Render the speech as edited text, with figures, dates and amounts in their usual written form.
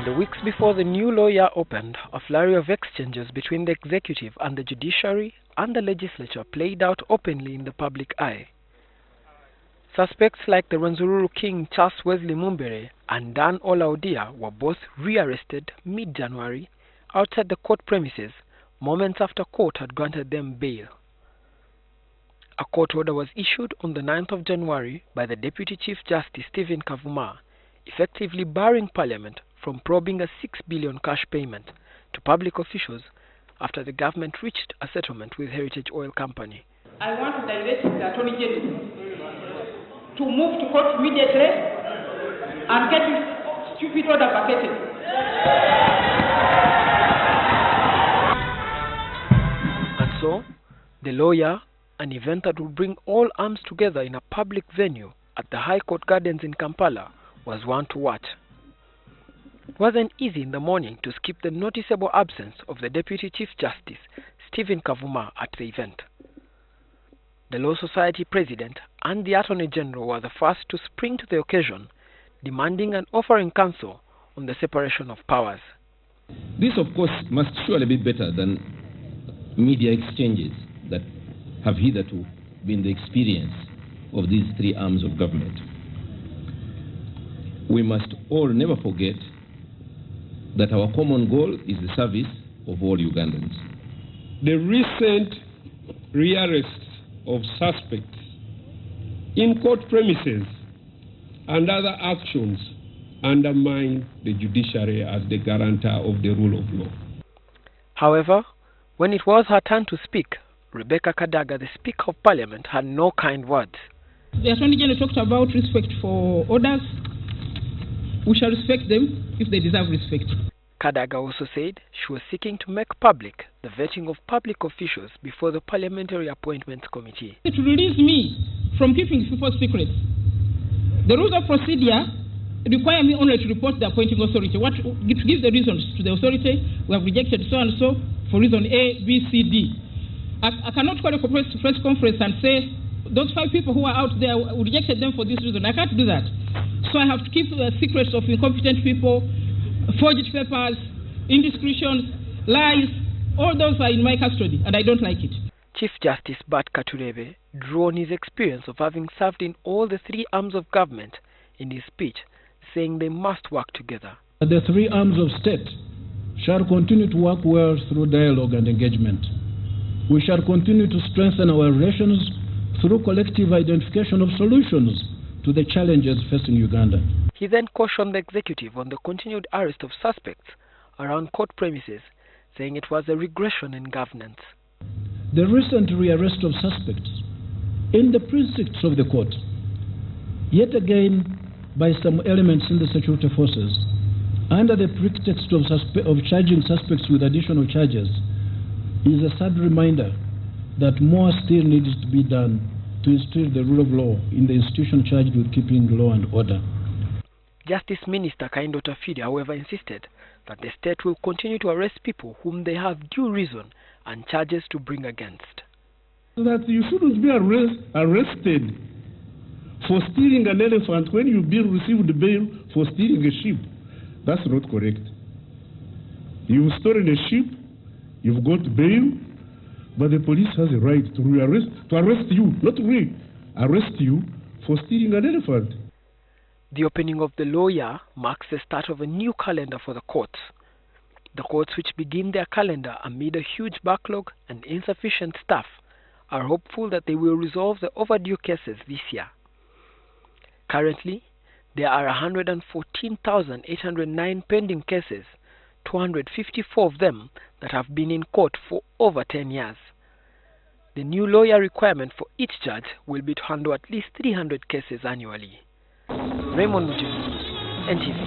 In the weeks before the new law year opened, a flurry of exchanges between the executive and the judiciary and the legislature played out openly in the public eye. Suspects like the Rwenzururu King Charles Wesley Mumbere and Dan Olaudia were both rearrested mid-January outside the court premises moments after court had granted them bail. A court order was issued on the 9th of January by the Deputy Chief Justice Stephen Kavuma, effectively barring Parliament from probing a 6 billion cash payment to public officials after the government reached a settlement with Heritage Oil Company. I want to direct the Attorney General to move to court immediately and get this stupid order vacated. And so, the lawyer, an event that would bring all arms together in a public venue at the High Court Gardens in Kampala, was one to watch. It wasn't easy in the morning to skip the noticeable absence of the Deputy Chief Justice, Stephen Kavuma, at the event. The Law Society President and the Attorney General were the first to spring to the occasion, demanding and offering counsel on the separation of powers. This, of course, must surely be better than media exchanges that have hitherto been the experience of these three arms of government. We must all never forget that our common goal is the service of all Ugandans. The recent rearrests of suspects in court premises and other actions undermine the judiciary as the guarantor of the rule of law. However, when it was her turn to speak, Rebecca Kadaga, the Speaker of Parliament, had no kind words. The Attorney General talked about respect for orders. We shall respect them if they deserve respect. Kadaga also said she was seeking to make public the vetting of public officials before the Parliamentary Appointments Committee. To release me from keeping people's secrets. The rules of procedure require me only to report the appointing authority. To give the reasons to the authority, we have rejected so and so for reason A, B, C, D. I cannot call a press conference and say, those 5 people who are out there, we rejected them for this reason. I can't do that. So I have to keep the secrets of incompetent people, forged papers, indiscretions, lies. All those are in my custody, and I don't like it. Chief Justice Bart Katureebe drew on his experience of having served in all the three arms of government in his speech, saying they must work together. The three arms of state shall continue to work well through dialogue and engagement. We shall continue to strengthen our relations through collective identification of solutions to the challenges facing Uganda. He then cautioned the executive on the continued arrest of suspects around court premises, saying it was a regression in governance. The recent rearrest of suspects in the precincts of the court, yet again by some elements in the security forces, under the pretext of charging suspects with additional charges, is a sad reminder that more still needs to be done to instill the rule of law in the institution charged with keeping law and order. Justice Minister Kaindo Tafidi, however, insisted that the state will continue to arrest people whom they have due reason and charges to bring against. That you shouldn't be arrested for stealing an elephant when you received bail for stealing a sheep. That's not correct. You've stolen a sheep, you've got bail, but the police has a right to arrest you, not arrest you for stealing an elephant. The opening of the law year marks the start of a new calendar for the courts. The courts, which begin their calendar amid a huge backlog and insufficient staff, are hopeful that they will resolve the overdue cases this year. Currently, there are 114,809 pending cases, 254 of them that have been in court for over 10 years. The new lawyer requirement for each judge will be to handle at least 300 cases annually. Raymond Mutisi, NTV.